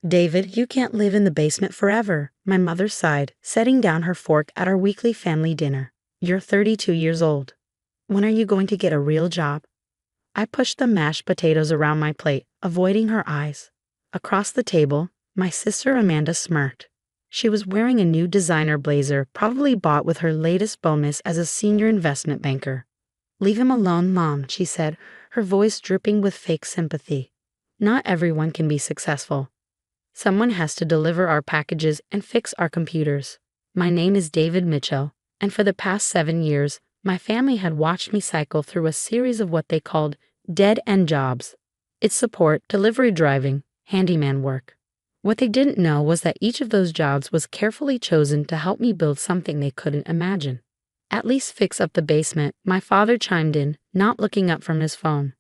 David, you can't live in the basement forever, my mother sighed, setting down her fork at our weekly family dinner. You're 32 years old. When are you going to get a real job? I pushed the mashed potatoes around my plate, avoiding her eyes. Across the table, my sister Amanda smirked. She was wearing a new designer blazer, probably bought with her latest bonus as a senior investment banker. Leave him alone, Mom, she said, her voice dripping with fake sympathy. Not everyone can be successful. Someone has to deliver our packages and fix our computers. My name is David Mitchell, and for the past 7 years, my family had watched me cycle through a series of what they called dead-end jobs. It's support, delivery driving, handyman work. What they didn't know was that each of those jobs was carefully chosen to help me build something they couldn't imagine. At least fix up the basement, my father chimed in, not looking up from his phone.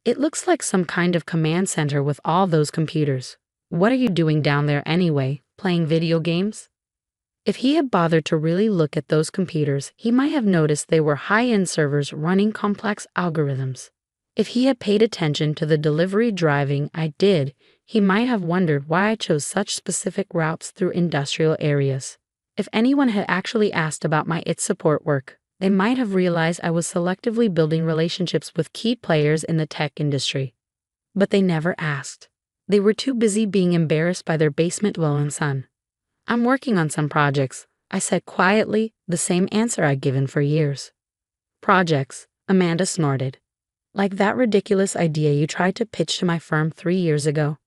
It looks like some kind of command center with all those computers. What are you doing down there anyway, playing video games? If he had bothered to really look at those computers, he might have noticed they were high-end servers running complex algorithms. If he had paid attention to the delivery driving I did, he might have wondered why I chose such specific routes through industrial areas. If anyone had actually asked about my IT support work, they might have realized I was selectively building relationships with key players in the tech industry. But they never asked. They were too busy being embarrassed by their basement-dwelling son. I'm working on some projects, I said quietly, the same answer I'd given for years. Projects, Amanda snorted. Like that ridiculous idea you tried to pitch to my firm 3 years ago.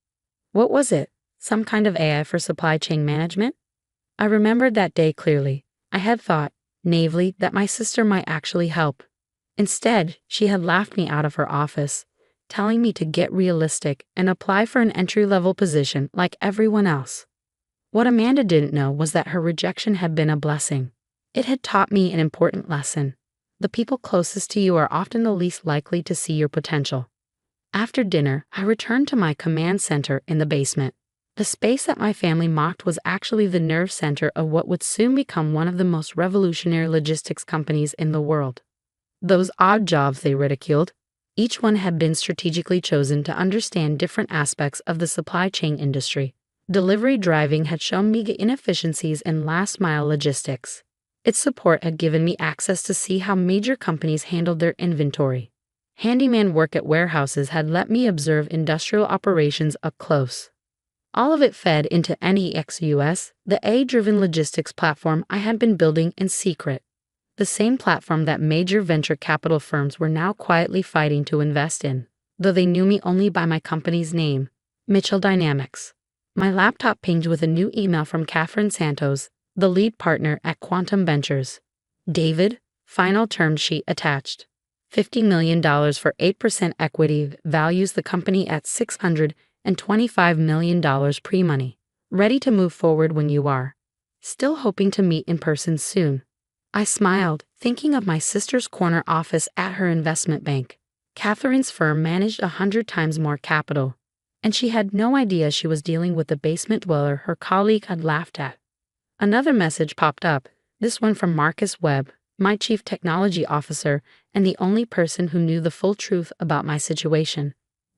What was it? Some kind of AI for supply chain management? I remembered that day clearly. I had thought, naively, that my sister might actually help. Instead, she had laughed me out of her office, telling me to get realistic and apply for an entry-level position like everyone else. What Amanda didn't know was that her rejection had been a blessing. It had taught me an important lesson. The people closest to you are often the least likely to see your potential. After dinner, I returned to my command center in the basement. The space that my family mocked was actually the nerve center of what would soon become one of the most revolutionary logistics companies in the world. Those odd jobs they ridiculed, each one had been strategically chosen to understand different aspects of the supply chain industry. Delivery driving had shown me inefficiencies in last-mile logistics. Its support had given me access to see how major companies handled their inventory. Handyman work at warehouses had let me observe industrial operations up close. All of it fed into NEXUS, the AI-driven logistics platform I had been building in secret. The same platform that major venture capital firms were now quietly fighting to invest in, though they knew me only by my company's name, Mitchell Dynamics. My laptop pinged with a new email from Catherine Santos, the lead partner at Quantum Ventures. David, final term sheet attached. $50 million for 8% equity values the company at $625 million pre-money. Ready to move forward when you are. Still hoping to meet in person soon. I smiled, thinking of my sister's corner office at her investment bank. Catherine's firm managed 100 times more capital, and she had no idea she was dealing with the basement dweller her colleague had laughed at. Another message popped up, this one from Marcus Webb, my chief technology officer and the only person who knew the full truth about my situation.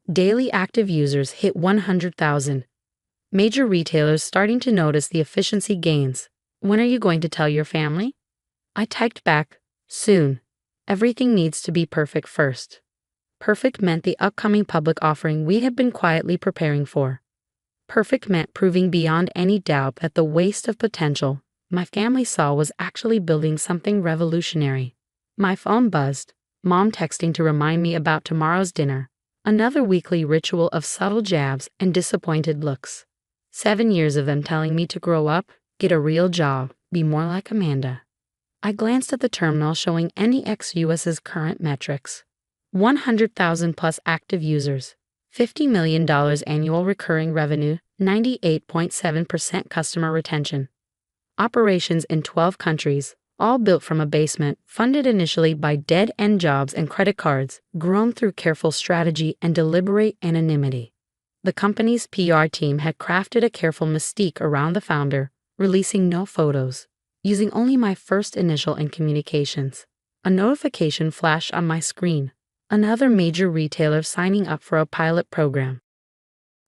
Daily active users hit 100,000. Major retailers starting to notice the efficiency gains. When are you going to tell your family? I typed back, soon. Everything needs to be perfect first. Perfect meant the upcoming public offering we had been quietly preparing for. Perfect meant proving beyond any doubt that the waste of potential my family saw was actually building something revolutionary. My phone buzzed, Mom texting to remind me about tomorrow's dinner. Another weekly ritual of subtle jabs and disappointed looks. 7 years of them telling me to grow up, get a real job, be more like Amanda. I glanced at the terminal showing NEXUS's current metrics. 100,000 plus active users, $50 million annual recurring revenue, 98.7% customer retention. Operations in 12 countries, all built from a basement, funded initially by dead-end jobs and credit cards, grown through careful strategy and deliberate anonymity. The company's PR team had crafted a careful mystique around the founder, releasing no photos, using only my first initial in communications. A notification flashed on my screen. Another major retailer signing up for a pilot program.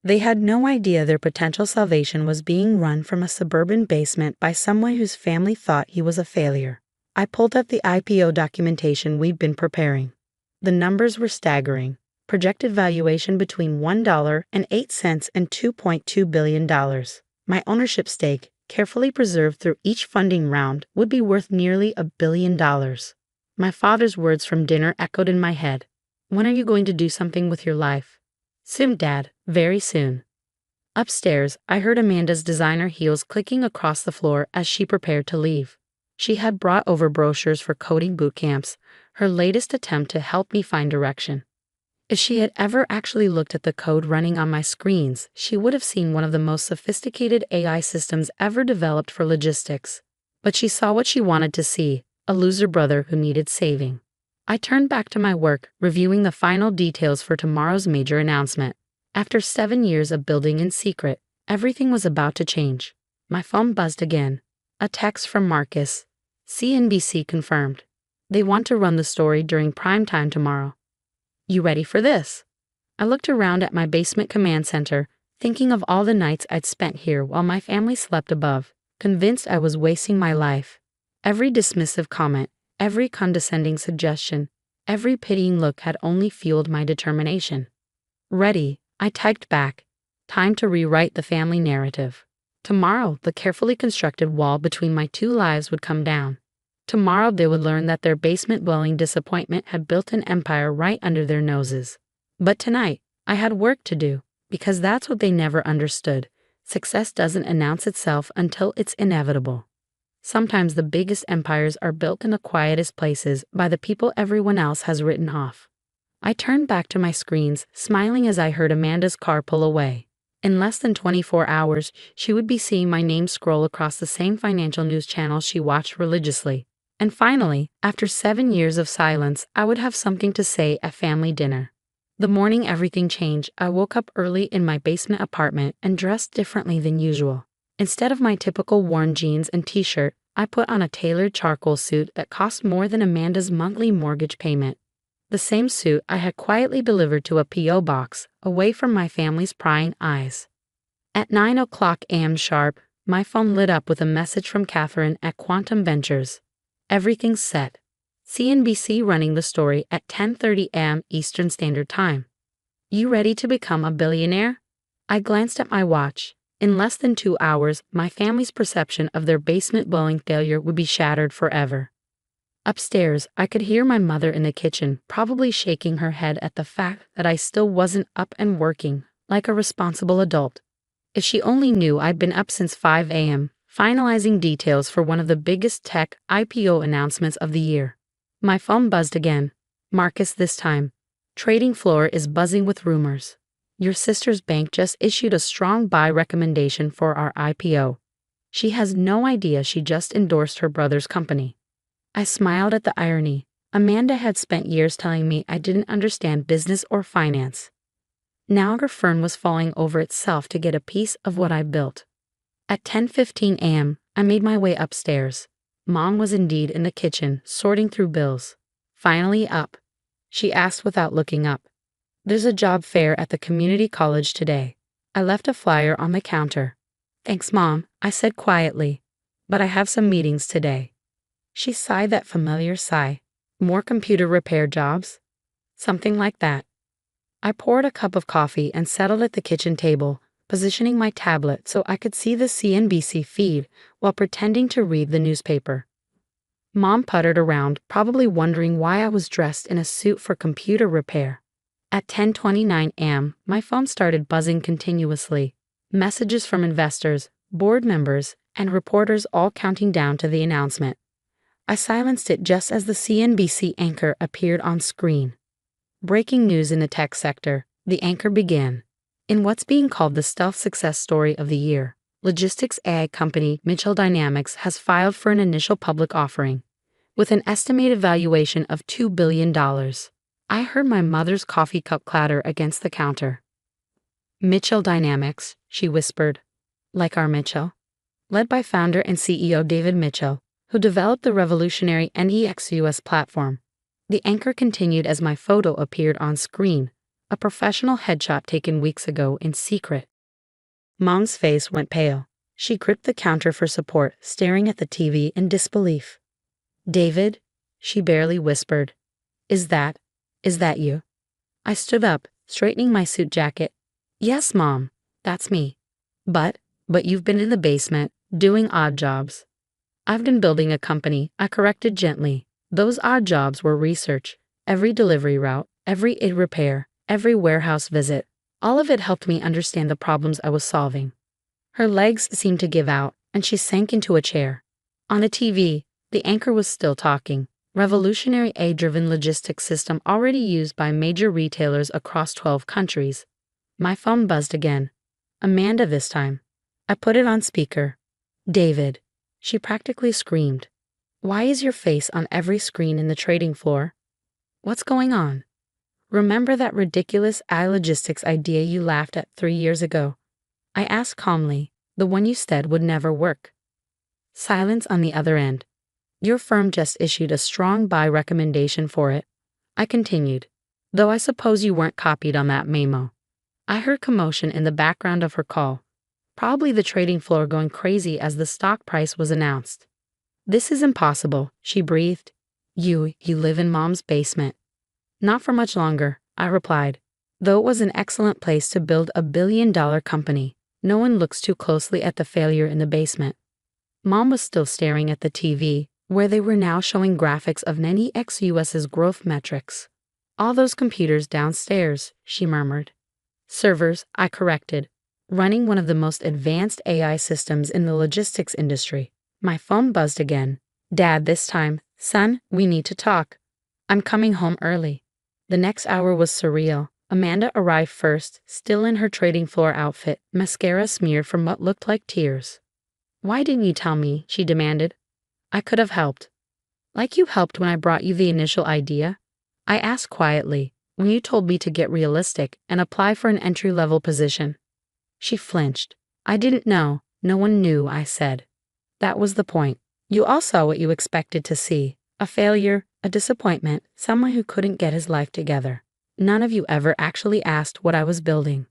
They had no idea their potential salvation was being run from a suburban basement by someone whose family thought he was a failure. I pulled up the IPO documentation we'd been preparing. The numbers were staggering. Projected valuation between $1.08 and $2.2 billion. My ownership stake, carefully preserved through each funding round, would be worth nearly $1 billion. My father's words from dinner echoed in my head. When are you going to do something with your life? Soon, Dad, very soon. Upstairs, I heard Amanda's designer heels clicking across the floor as she prepared to leave. She had brought over brochures for coding boot camps, her latest attempt to help me find direction. If she had ever actually looked at the code running on my screens, she would have seen one of the most sophisticated AI systems ever developed for logistics. But she saw what she wanted to see, a loser brother who needed saving. I turned back to my work, reviewing the final details for tomorrow's major announcement. After 7 years of building in secret, everything was about to change. My phone buzzed again. A text from Marcus. CNBC confirmed. They want to run the story during prime time tomorrow. You ready for this? I looked around at my basement command center, thinking of all the nights I'd spent here while my family slept above, convinced I was wasting my life. Every dismissive comment, every condescending suggestion, every pitying look had only fueled my determination. Ready, I typed back. Time to rewrite the family narrative. Tomorrow, the carefully constructed wall between my two lives would come down. Tomorrow they would learn that their basement-dwelling disappointment had built an empire right under their noses. But tonight, I had work to do, because that's what they never understood. Success doesn't announce itself until it's inevitable. Sometimes the biggest empires are built in the quietest places by the people everyone else has written off. I turned back to my screens, smiling as I heard Amanda's car pull away. In less than 24 hours, she would be seeing my name scroll across the same financial news channels she watched religiously. And finally, after 7 years of silence, I would have something to say at family dinner. The morning everything changed, I woke up early in my basement apartment and dressed differently than usual. Instead of my typical worn jeans and t-shirt, I put on a tailored charcoal suit that cost more than Amanda's monthly mortgage payment. The same suit I had quietly delivered to a P.O. box, away from my family's prying eyes. At 9:00 a.m. sharp, my phone lit up with a message from Catherine at Quantum Ventures. Everything's set. CNBC running the story at 10:30 a.m. Eastern Standard Time. You ready to become a billionaire? I glanced at my watch. In less than 2 hours, my family's perception of their basement-dwelling failure would be shattered forever. Upstairs, I could hear my mother in the kitchen, probably shaking her head at the fact that I still wasn't up and working, like a responsible adult. If she only knew I'd been up since 5 a.m., finalizing details for one of the biggest tech IPO announcements of the year. My phone buzzed again. Marcus this time. Trading floor is buzzing with rumors. Your sister's bank just issued a strong buy recommendation for our IPO. She has no idea she just endorsed her brother's company. I smiled at the irony. Amanda had spent years telling me I didn't understand business or finance. Now her firm was falling over itself to get a piece of what I built. At 10:15 a.m., I made my way upstairs. Mom was indeed in the kitchen, sorting through bills. Finally up. She asked without looking up. There's a job fair at the community college today. I left a flyer on the counter. Thanks, Mom, I said quietly. But I have some meetings today. She sighed that familiar sigh. More computer repair jobs? Something like that. I poured a cup of coffee and settled at the kitchen table, positioning my tablet so I could see the CNBC feed while pretending to read the newspaper. Mom puttered around, probably wondering why I was dressed in a suit for computer repair. At 10:29 a.m., my phone started buzzing continuously. Messages from investors, board members, and reporters all counting down to the announcement. I silenced it just as the CNBC anchor appeared on screen. Breaking news in the tech sector, the anchor began. In what's being called the stealth success story of the year, logistics AI company Mitchell Dynamics has filed for an initial public offering, with an estimated valuation of $2 billion. I heard my mother's coffee cup clatter against the counter. Mitchell Dynamics, she whispered. Like our Mitchell? Led by founder and CEO David Mitchell, who developed the revolutionary NEXUS platform. The anchor continued as my photo appeared on screen, A professional headshot taken weeks ago in secret. Mom's face went pale. She gripped the counter for support, staring at the TV in disbelief. David? She barely whispered. Is that you? I stood up, straightening my suit jacket. Yes, Mom, that's me. But you've been in the basement, doing odd jobs. I've been building a company, I corrected gently. Those odd jobs were research. Every delivery route, every aid repair, every warehouse visit. All of it helped me understand the problems I was solving. Her legs seemed to give out, and she sank into a chair. On the TV, the anchor was still talking. Revolutionary AI-driven logistics system already used by major retailers across 12 countries. My phone buzzed again. Amanda this time. I put it on speaker. David. She practically screamed. Why is your face on every screen in the trading floor? What's going on? Remember that ridiculous AI logistics idea you laughed at 3 years ago? I asked calmly, the one you said would never work. Silence on the other end. Your firm just issued a strong buy recommendation for it. I continued, though I suppose you weren't copied on that memo. I heard commotion in the background of her call. Probably the trading floor going crazy as the stock price was announced. This is impossible, she breathed. You live in Mom's basement. Not for much longer, I replied. Though it was an excellent place to build a billion-dollar company, no one looks too closely at the failure in the basement. Mom was still staring at the TV, where they were now showing graphics of NEXUS's growth metrics. All those computers downstairs, she murmured. Servers, I corrected. Running one of the most advanced AI systems in the logistics industry. My phone buzzed again. Dad this time. Son, we need to talk. I'm coming home early. The next hour was surreal. Amanda arrived first, still in her trading floor outfit, mascara smeared from what looked like tears. Why didn't you tell me? She demanded. I could have helped. Like you helped when I brought you the initial idea? I asked quietly, when you told me to get realistic and apply for an entry-level position. She flinched. I didn't know. No one knew, I said. That was the point. You all saw what you expected to see. A failure, a disappointment, someone who couldn't get his life together. None of you ever actually asked what I was building.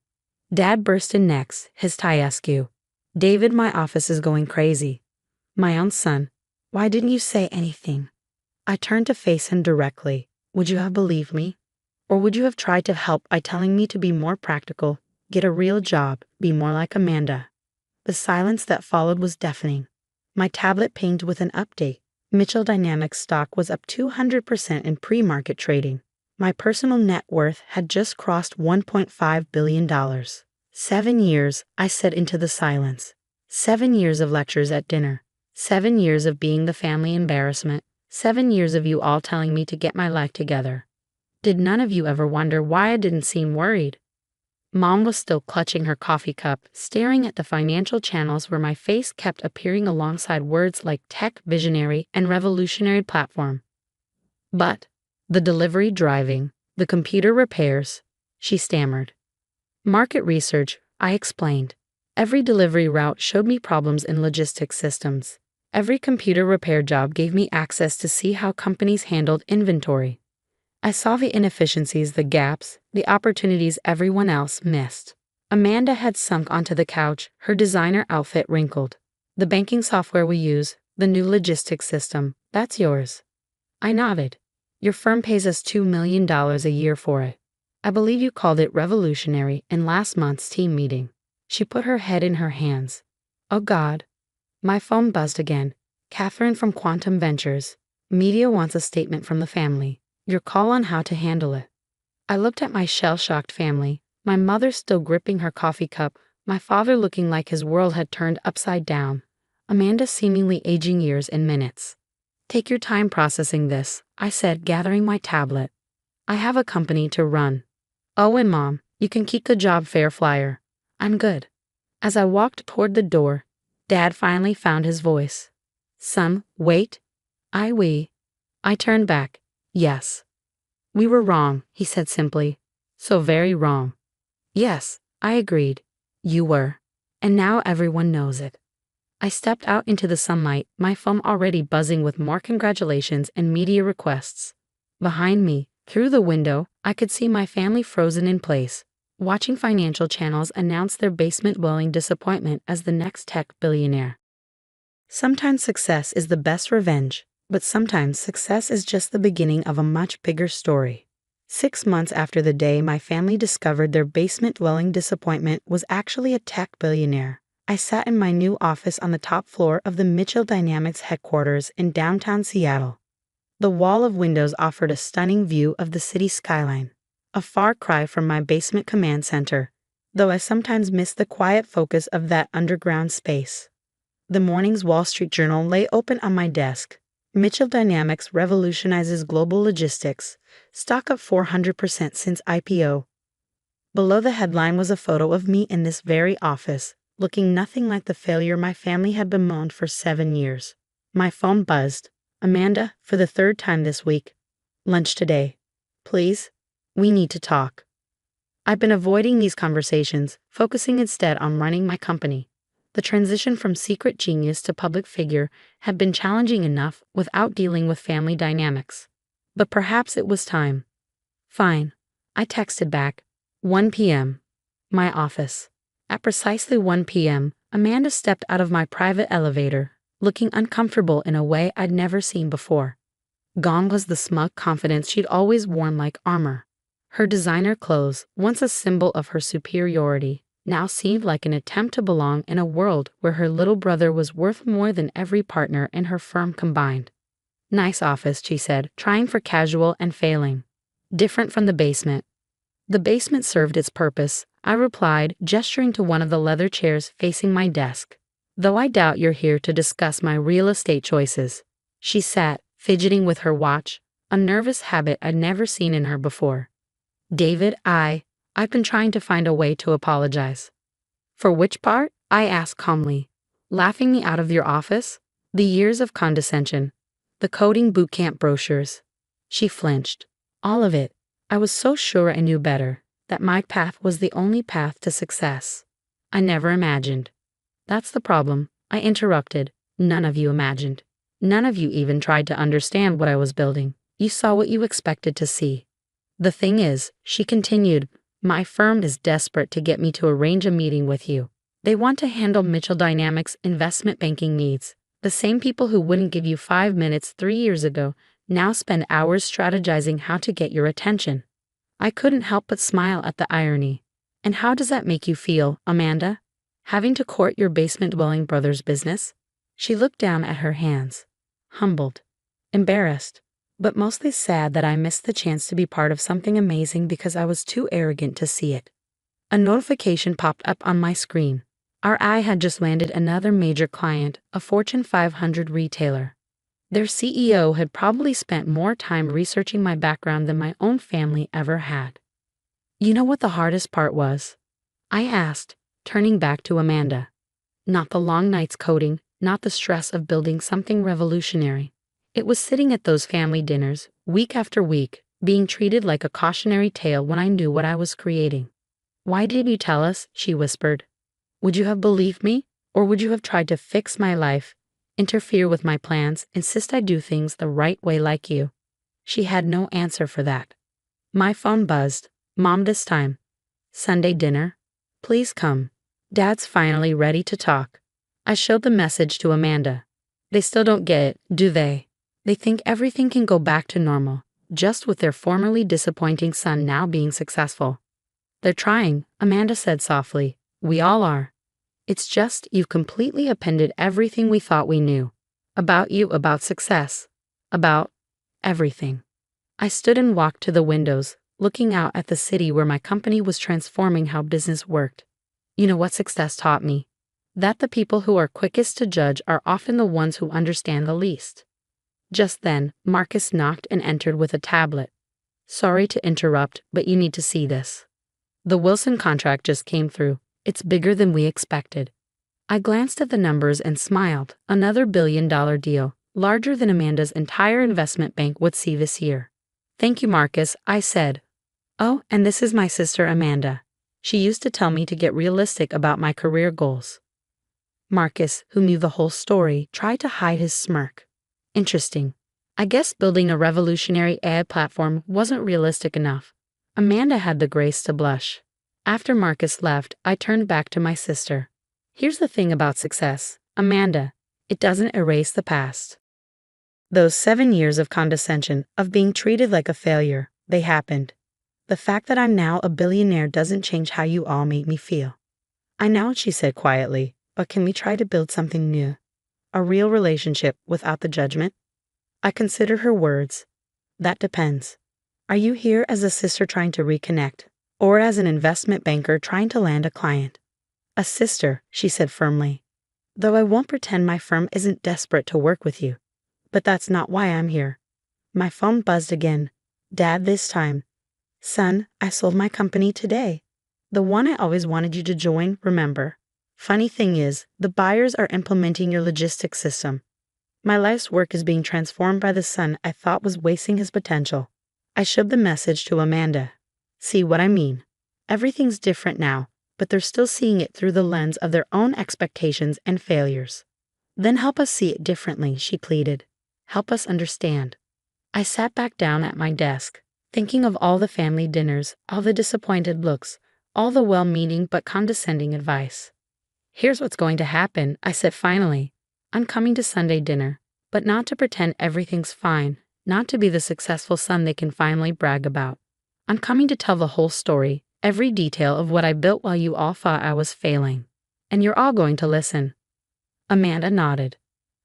Dad burst in next, his tie askew. David, my office is going crazy. My own son. Why didn't you say anything? I turned to face him directly. Would you have believed me? Or would you have tried to help by telling me to be more practical, get a real job, be more like Amanda? The silence that followed was deafening. My tablet pinged with an update. Mitchell Dynamics stock was up 200% in pre-market trading. My personal net worth had just crossed $1.5 billion. 7 years, I said into the silence. 7 years of lectures at dinner. 7 years of being the family embarrassment. 7 years of you all telling me to get my life together. Did none of you ever wonder why I didn't seem worried? Mom was still clutching her coffee cup, staring at the financial channels where my face kept appearing alongside words like tech visionary and revolutionary platform. But the delivery driving, the computer repairs, she stammered. Market research, I explained. Every delivery route showed me problems in logistics systems. Every computer repair job gave me access to see how companies handled inventory. I saw the inefficiencies, the gaps, the opportunities everyone else missed. Amanda had sunk onto the couch, her designer outfit wrinkled. The banking software we use, the new logistics system, that's yours. I nodded. Your firm pays us $2 million a year for it. I believe you called it revolutionary in last month's team meeting. She put her head in her hands. Oh God. My phone buzzed again. Catherine from Quantum Ventures. Media wants a statement from the family. Your call on how to handle it. I looked at my shell-shocked family, my mother still gripping her coffee cup, my father looking like his world had turned upside down, Amanda seemingly aging years in minutes. Take your time processing this, I said, gathering my tablet. I have a company to run. Oh, and Mom, you can keep the job fair flyer. I'm good. As I walked toward the door, Dad finally found his voice. Son, wait. I turned back. Yes. We were wrong, he said simply. So very wrong. Yes, I agreed. You were. And now everyone knows it. I stepped out into the sunlight, my phone already buzzing with more congratulations and media requests. Behind me, Through the window, I could see my family frozen in place, watching financial channels announce their basement-dwelling disappointment as the next tech billionaire. Sometimes success is the best revenge, but sometimes success is just the beginning of a much bigger story. 6 months after the day my family discovered their basement-dwelling disappointment was actually a tech billionaire, I sat in my new office on the top floor of the Mitchell Dynamics headquarters in downtown Seattle. The wall of windows offered a stunning view of the city skyline, a far cry from my basement command center, though I sometimes miss the quiet focus of that underground space. The morning's Wall Street Journal lay open on my desk. Mitchell Dynamics revolutionizes global logistics, stock up 400% since IPO. Below the headline was a photo of me in this very office, looking nothing like the failure my family had bemoaned for 7 years. My phone buzzed. Amanda, for the third time this week. Lunch today. Please? We need to talk. I've been avoiding these conversations, focusing instead on running my company. The transition from secret genius to public figure had been challenging enough without dealing with family dynamics. But perhaps it was time. Fine. I texted back. 1 p.m. My office. At precisely 1 p.m., Amanda stepped out of my private elevator, looking uncomfortable in a way I'd never seen before. Gone was the smug confidence she'd always worn like armor. Her designer clothes, once a symbol of her superiority, now seemed like an attempt to belong in a world where her little brother was worth more than every partner in her firm combined. Nice office, she said, trying for casual and failing. Different from the basement. The basement served its purpose, I replied, gesturing to one of the leather chairs facing my desk. Though I doubt you're here to discuss my real estate choices. She sat, fidgeting with her watch, a nervous habit I'd never seen in her before. David, I've been trying to find a way to apologize. For which part? I asked calmly. Laughing me out of your office? The years of condescension. The coding bootcamp brochures. She flinched. All of it. I was so sure I knew better, that my path was the only path to success. I never imagined. That's the problem, I interrupted. None of you imagined. None of you even tried to understand what I was building. You saw what you expected to see. The thing is, she continued, my firm is desperate to get me to arrange a meeting with you. They want to handle Mitchell Dynamics' investment banking needs. The same people who wouldn't give you 5 minutes 3 years ago now spend hours strategizing how to get your attention. I couldn't help but smile at the irony. And how does that make you feel, Amanda? Having to court your basement-dwelling brother's business? She looked down at her hands. Humbled. Embarrassed. But mostly sad that I missed the chance to be part of something amazing because I was too arrogant to see it. A notification popped up on my screen. Our eye had just landed another major client, a Fortune 500 retailer. Their CEO had probably spent more time researching my background than my own family ever had. You know what the hardest part was? I asked, turning back to Amanda. Not the long nights coding, not the stress of building something revolutionary. It was sitting at those family dinners, week after week, being treated like a cautionary tale when I knew what I was creating. Why did you tell us? She whispered. Would you have believed me? Or would you have tried to fix my life, interfere with my plans, insist I do things the right way like you? She had no answer for that. My phone buzzed. Mom this time. Sunday dinner? Please come. Dad's finally ready to talk. I showed the message to Amanda. They still don't get it, do they? They think everything can go back to normal, just with their formerly disappointing son now being successful. They're trying, Amanda said softly. We all are. It's just you've completely appended everything we thought we knew. About you, about success. About everything. I stood and walked to the windows, looking out at the city where my company was transforming how business worked. You know what success taught me? That the people who are quickest to judge are often the ones who understand the least. Just then, Marcus knocked and entered with a tablet. Sorry to interrupt, but you need to see this. The Wilson contract just came through. It's bigger than we expected. I glanced at the numbers and smiled. Another billion-dollar deal, larger than Amanda's entire investment bank would see this year. Thank you, Marcus, I said. Oh, and this is my sister Amanda. She used to tell me to get realistic about my career goals. Marcus, who knew the whole story, tried to hide his smirk. Interesting. I guess building a revolutionary AI platform wasn't realistic enough. Amanda had the grace to blush. After Marcus left, I turned back to my sister. Here's the thing about success, Amanda. It doesn't erase the past. Those 7 years of condescension, of being treated like a failure, they happened. The fact that I'm now a billionaire doesn't change how you all made me feel. I know, she said quietly, but can we try to build something new? A real relationship without the judgment? I considered her words. That depends. Are you here as a sister trying to reconnect, or as an investment banker trying to land a client? A sister, she said firmly. Though I won't pretend my firm isn't desperate to work with you. But that's not why I'm here. My phone buzzed again. Dad this time. Son, I sold my company today. The one I always wanted you to join, remember? Funny thing is, the buyers are implementing your logistics system. My life's work is being transformed by the son I thought was wasting his potential. I shoved the message to Amanda. See what I mean? Everything's different now, but they're still seeing it through the lens of their own expectations and failures. Then help us see it differently, she pleaded. Help us understand. I sat back down at my desk, thinking of all the family dinners, all the disappointed looks, all the well-meaning but condescending advice. Here's what's going to happen, I said finally. I'm coming to Sunday dinner, but not to pretend everything's fine, not to be the successful son they can finally brag about. I'm coming to tell the whole story, every detail of what I built while you all thought I was failing. And you're all going to listen. Amanda nodded.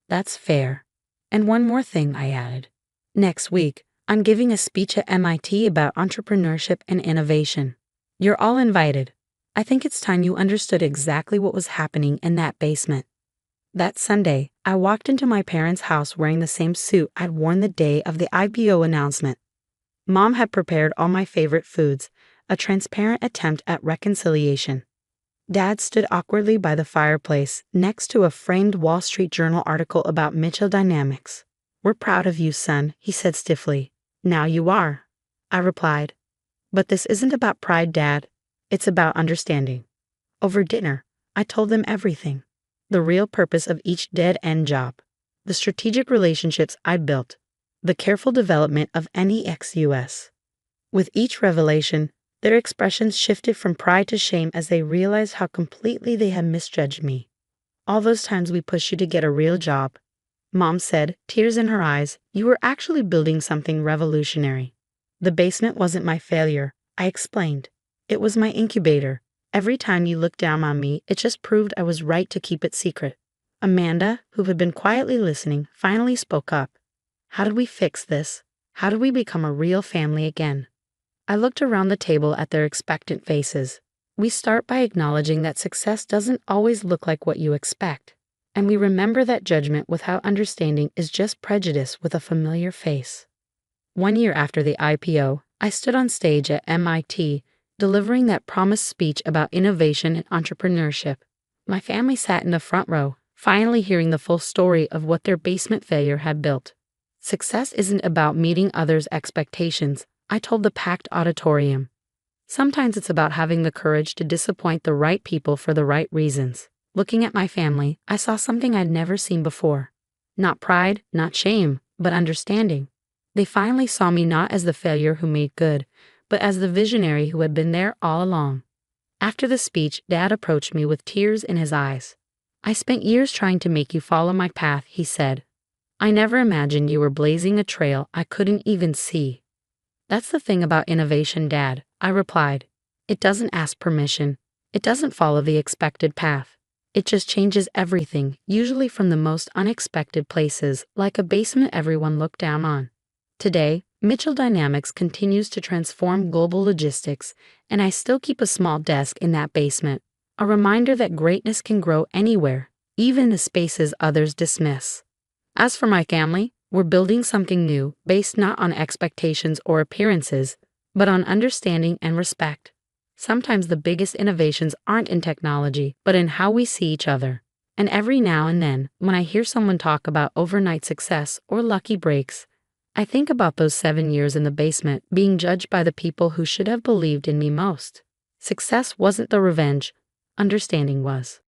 That's fair. And one more thing, I added. Next week, I'm giving a speech at MIT about entrepreneurship and innovation. You're all invited. I think it's time you understood exactly what was happening in that basement. That Sunday, I walked into my parents' house wearing the same suit I'd worn the day of the IPO announcement. Mom had prepared all my favorite foods, a transparent attempt at reconciliation. Dad stood awkwardly by the fireplace, next to a framed Wall Street Journal article about Mitchell Dynamics. We're proud of you, son, he said stiffly. Now you are, I replied. But this isn't about pride, Dad. It's about understanding. Over dinner, I told them everything. The real purpose of each dead-end job. The strategic relationships I built. The careful development of NEXUS. With each revelation, their expressions shifted from pride to shame as they realized how completely they had misjudged me. All those times we pushed you to get a real job. Mom said, tears in her eyes, you were actually building something revolutionary. The basement wasn't my failure, I explained. It was my incubator. Every time you looked down on me, it just proved I was right to keep it secret. Amanda, who had been quietly listening, finally spoke up. How did we fix this? How did we become a real family again? I looked around the table at their expectant faces. We start by acknowledging that success doesn't always look like what you expect. And we remember that judgment without understanding is just prejudice with a familiar face. 1 year after the IPO, I stood on stage at MIT, delivering that promised speech about innovation and entrepreneurship. My family sat in the front row, finally hearing the full story of what their basement failure had built. Success isn't about meeting others' expectations, I told the packed auditorium. Sometimes it's about having the courage to disappoint the right people for the right reasons. Looking at my family, I saw something I'd never seen before. Not pride, not shame, but understanding. They finally saw me not as the failure who made good, but as the visionary who had been there all along. After the speech, Dad approached me with tears in his eyes. I spent years trying to make you follow my path, he said. I never imagined you were blazing a trail I couldn't even see. That's the thing about innovation, Dad, I replied. It doesn't ask permission. It doesn't follow the expected path. It just changes everything, usually from the most unexpected places, like a basement everyone looked down on. Today, Mitchell Dynamics continues to transform global logistics, and I still keep a small desk in that basement, a reminder that greatness can grow anywhere, even in the spaces others dismiss. As for my family, we're building something new, based not on expectations or appearances, but on understanding and respect. Sometimes the biggest innovations aren't in technology, but in how we see each other. And every now and then, when I hear someone talk about overnight success or lucky breaks, I think about those 7 years in the basement being judged by the people who should have believed in me most. Success wasn't the revenge, understanding was.